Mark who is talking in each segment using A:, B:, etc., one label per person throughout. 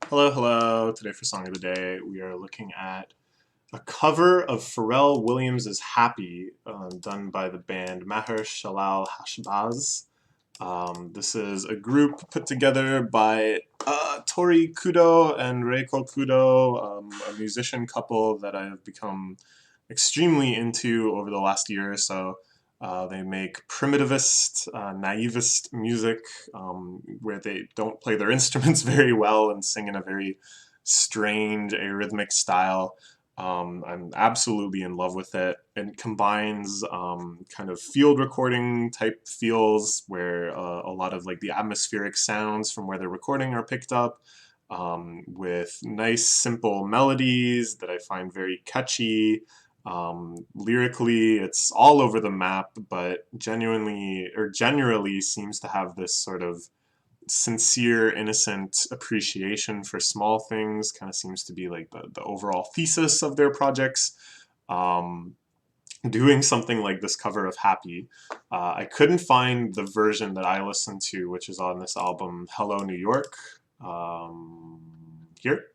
A: Hello, hello. Today for Song of the Day, we are looking at a cover of Pharrell Williams' Happy, done by the band Maher, Shalal, Hashbaz. This is a group put together by Tori Kudo and Reiko Kudo, a musician couple that I have become extremely into over the last year or so. They make primitivist, naivist music where they don't play their instruments very well and sing in a very strange, arrhythmic style. I'm absolutely in love with it. It combines kind of field recording type feels where a lot of like the atmospheric sounds from where they're recording are picked up with nice, simple melodies that I find very catchy. Lyrically, it's all over the map, but genuinely or generally seems to have this sort of sincere, innocent appreciation for small things. Kind of seems to be like the overall thesis of their projects. Um, Doing something like this cover of Happy, I couldn't find the version that I listened to, which is on this album, Hello New York. Here.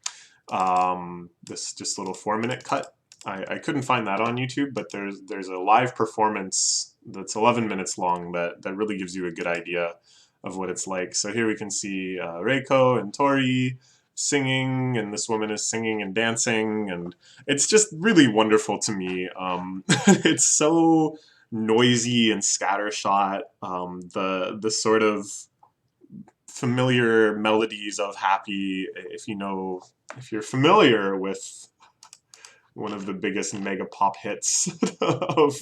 A: This just little 4-minute cut. I couldn't find that on YouTube, but there's a live performance that's 11 minutes long that really gives you a good idea of what it's like. So here we can see Reiko and Tori singing, and this woman is singing and dancing, and it's just really wonderful to me. It's so noisy and scattershot. The sort of familiar melodies of Happy, if you're familiar with one of the biggest mega pop hits of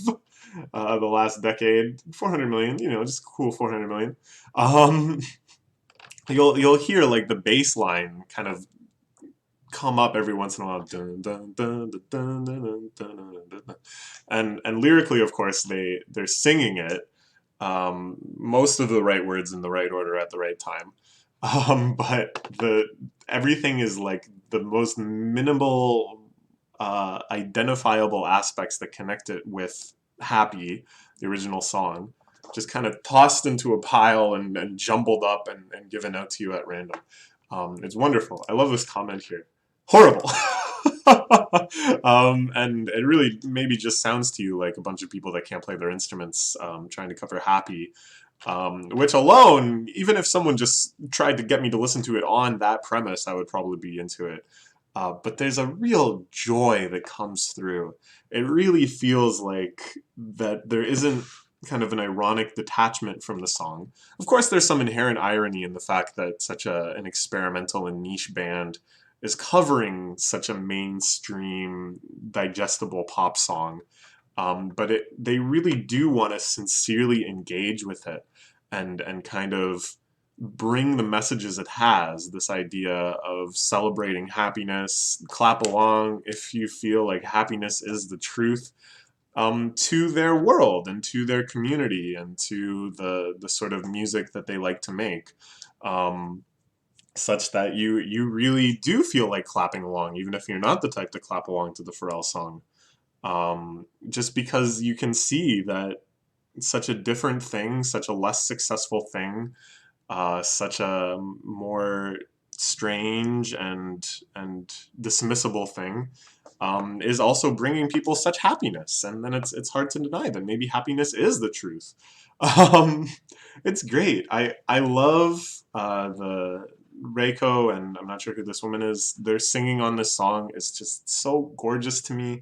A: the last decade, 400 million, just cool 400 million. Um, you'll hear like the bass line kind of come up every once in a while, dun, dun, dun, dun, dun, dun, dun, dun, dun, dun. And lyrically, of course, they're singing it, most of the right words in the right order at the right time. But the everything is like the most minimal, identifiable aspects that connect it with Happy, the original song, just kind of tossed into a pile and jumbled up and given out to you at random. It's wonderful. I love this comment here. Horrible. And it really maybe just sounds to you like a bunch of people that can't play their instruments trying to cover Happy, which alone, even if someone just tried to get me to listen to it on that premise, I would probably be into it. But there's a real joy that comes through. It really feels like that there isn't kind of an ironic detachment from the song. Of course, there's some inherent irony in the fact that such an experimental and niche band is covering such a mainstream, digestible pop song. But they really do want to sincerely engage with it and kind of bring the messages it has, this idea of celebrating happiness, clap along if you feel like happiness is the truth, to their world and to their community and to the sort of music that they like to make. Such that you really do feel like clapping along, even if you're not the type to clap along to the Pharrell song. Just because you can see that such a different thing, such a less successful thing, such a more strange and dismissible thing, is also bringing people such happiness, and then it's hard to deny that maybe happiness is the truth. Um, it's great. I love the Reiko, and I'm not sure who this woman is. They're singing on this song. It's just so gorgeous to me,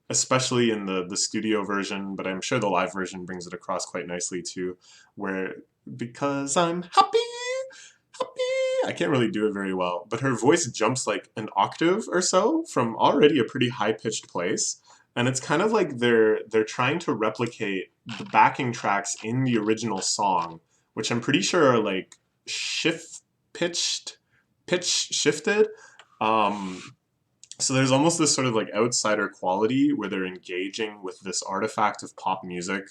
A: especially in the studio version. But I'm sure the live version brings it across quite nicely too, where because I'm happy, happy. I can't really do it very well, but her voice jumps like an octave or so from already a pretty high pitched place. And it's kind of like they're trying to replicate the backing tracks in the original song, which I'm pretty sure are like pitch shifted. Um, so there's almost this sort of like outsider quality where they're engaging with this artifact of pop music.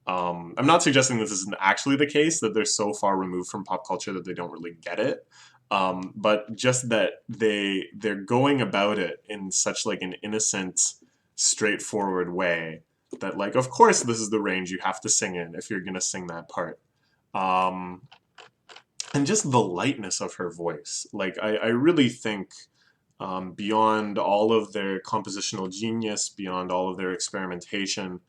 A: I'm not suggesting this isn't actually the case, that they're so far removed from pop culture that they don't really get it. But just that they're going about it in such like an innocent, straightforward way that like, of course, this is the range you have to sing in if you're gonna sing that part. Um, and just the lightness of her voice. Like I really think beyond all of their compositional genius, beyond all of their experimentation,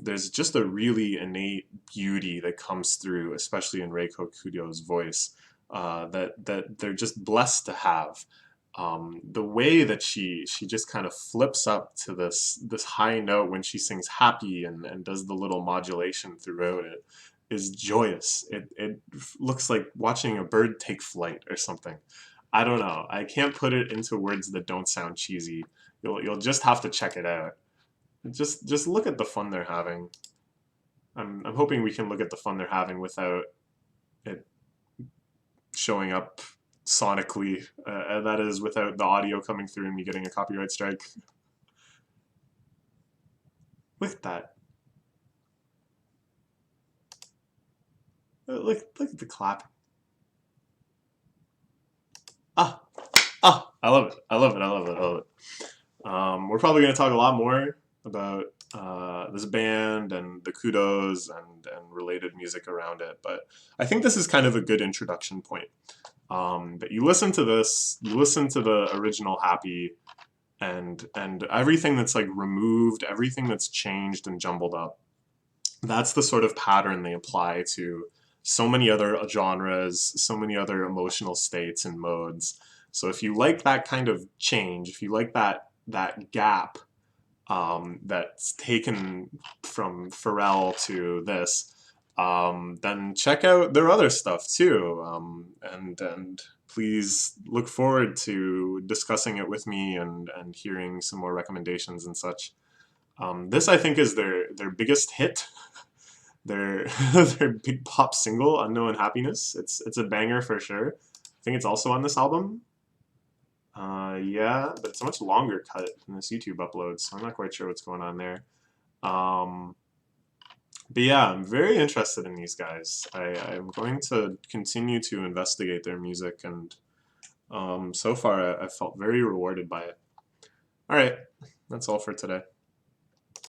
A: there's just a really innate beauty that comes through, especially in Reiko Kudyo's voice, that they're just blessed to have. The way that she just kind of flips up to this high note when she sings happy and does the little modulation throughout it is joyous. It looks like watching a bird take flight or something. I don't know. I can't put it into words that don't sound cheesy. You'll just have to check it out. Just look at the fun they're having. I'm hoping we can look at the fun they're having without it showing up sonically. And that is without the audio coming through and me getting a copyright strike. Look at that. Look at the clap. Ah, I love it. I love it. I love it. I love it. We're probably going to talk a lot more about this band and the kudos and related music around it, but I think this is kind of a good introduction point. That you listen to this, you listen to the original Happy, and everything that's like removed, everything that's changed and jumbled up. That's the sort of pattern they apply to so many other genres, so many other emotional states and modes. So if you like that kind of change, if you like that gap that's taken from Pharrell to this, then check out their other stuff too. And please look forward to discussing it with me and hearing some more recommendations and such. This I think is their biggest hit, their their big pop single, "Unknown Happiness." It's a banger for sure. I think it's also on this album. Yeah, but it's a much longer cut than this YouTube upload, so I'm not quite sure what's going on there. Um, but yeah, I'm very interested in these guys. I'm going to continue to investigate their music, and so far I felt very rewarded by it. All right, that's all for today.